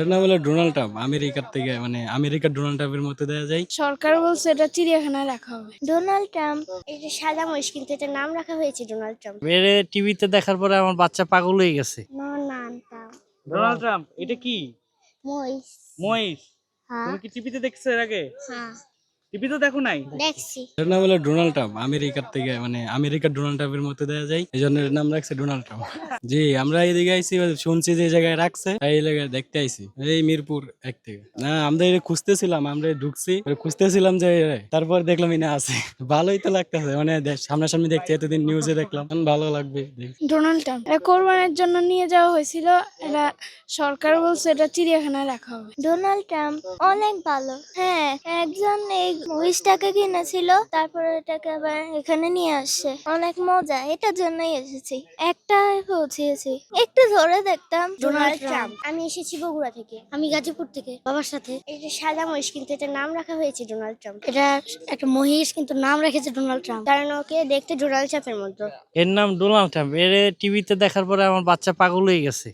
এর নাম হলো ডোনাল্ড ট্রাম্প। আমেরিকার থেকে আমেরিকার ডোনাল্ড ট্রাম্পের মতো দেওয়া যায়। সরকার বলছে এটা চিড়িয়াখানায় রাখা হবে। ডোনাল্ড ট্রাম্প এটা সাদা মহিষ, কিন্তু এটা নাম রাখা হয়েছে ডোনাল্ড ট্রাম্প। এর টিভিতে দেখার পরে আমার বাচ্চা পাগল হয়ে গেছে। ডোনাল্ড ট্রাম্প এটা কি? মহিষ। মহিষ? হ্যাঁ তুমি কি টিভিতে দেখছো এর আগে? হ্যাঁ টিভিতে দেখো নাই? দেখছি। এর নাম হলো ডোনাল্ড ট্রাম্প। আমেরিকার থেকে আমেরিকার ডোনাল্ড ট্রাম্পের মতো দেওয়া যায়, এই জন্য এর নাম রাখছে ডোনাল্ড ট্রাম্প। জি, আমরা এদিকে আইছি, শুনছি যে এই জায়গায় রাখছে, এই জায়গায় দেখতে আইছি, এই মিরপুর এক থেকে। না, আমরা এটা খুঁজতেছিলাম, আমরা ঢুকছি, খুঁজতেছিলাম যে তারপর দেখলাম এনে আছে। ভালোই তো লাগতেছে, সামনাসামনি দেখছি, এতদিন নিউজে দেখলাম, ভালো লাগবে। ডোনাল্ড ট্রাম্প এটা কোরবানির জন্য নিয়ে যাওয়া হয়েছিল, এটা সরকার বলছে এটা চিড়িয়াখানায় রাখা হবে। ডোনাল্ড ট্রাম্প অনেক ভালো। হ্যাঁ, একজন এই মহিষটাকে কিনেছিল, তারপরে এটাকে আবার এখানে নিয়ে আসছে। অনেক মজা, এটার জন্যই এসেছি। একটা পৌঁছেছি, একটু ধরে দেখতাম। Donald Trump. আমি এসেছি বগুড়া থেকে। আমি গাজীপুর থেকে বাবার সাথে। এটা সাদা মহিষ, কিন্তু এটা নাম রাখা হয়েছে ডোনাল্ড ট্রাম্প। এটা একটা মহিষ, কিন্তু নাম রেখেছে ডোনাল্ড ট্রাম্প, কারণ ওকে দেখতে ডোনাল্ড ট্রাম্পের মতো। এর নাম ডোনাল্ড ট্রাম্প। এর টিভিতে দেখার পরে আমার বাচ্চা পাগল হয়ে গেছে।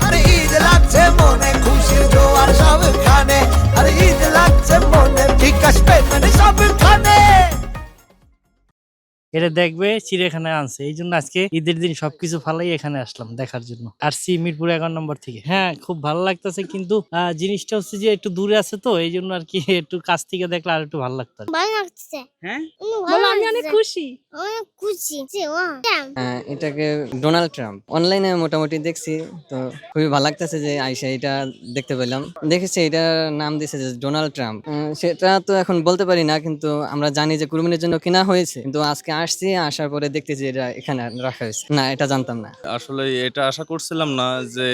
আরে ঈদ লাগছে মনে, খুশির জোয়ার সবখানে। আরে ঈদ লাগছে মনে, বিকাশ পেমেন্ট সবখানে। এটা দেখবে চিড়িয়াখানায় আনছে, এই জন্য আজকে ঈদের দিন সবকিছু ফালাই এখানে আসলাম দেখার জন্য। আসছি মিরপুর 11 নম্বর থেকে। হ্যাঁ, খুব ভালো লাগতেছে, কিন্তু জিনিসটা হচ্ছে যে একটু দূরে আছে, তো এই জন্য আর কি একটু কাছ থেকে দেখলে আর একটু ভালো লাগতো। ভালো লাগছে। হ্যাঁ, আমি অনেক খুশি। অনেক খুশি। এটাকে ডোনাল্ড ট্রাম্প অনলাইনে মোটামুটি দেখছি, তো খুবই ভালো লাগতেছে যে আইসা এটা দেখতে পেলাম। দেখেছি এটা নাম দিয়েছে যে ডোনাল্ড ট্রাম্প। সেটা তো এখন বলতে পারি না, কিন্তু আমরা জানি যে কুরবানির জন্য কেনা হয়েছে, কিন্তু আজকে আসছি, আসার পরে দেখতেছি এটা এখানে রাখা হয়েছে। না, এটা জানতাম না। আসলে এটা আশা করছিলাম না যে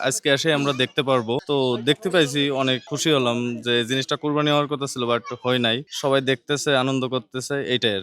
আজকে এসে আমরা দেখতে পারবো, তো দেখতে পাইছি, অনেক খুশি হলাম যে জিনিসটা কুরবানি হওয়ার কথা ছিল বাট হয় নাই। সবাই দেখতেছে, আনন্দ করতেছে, এইটাই।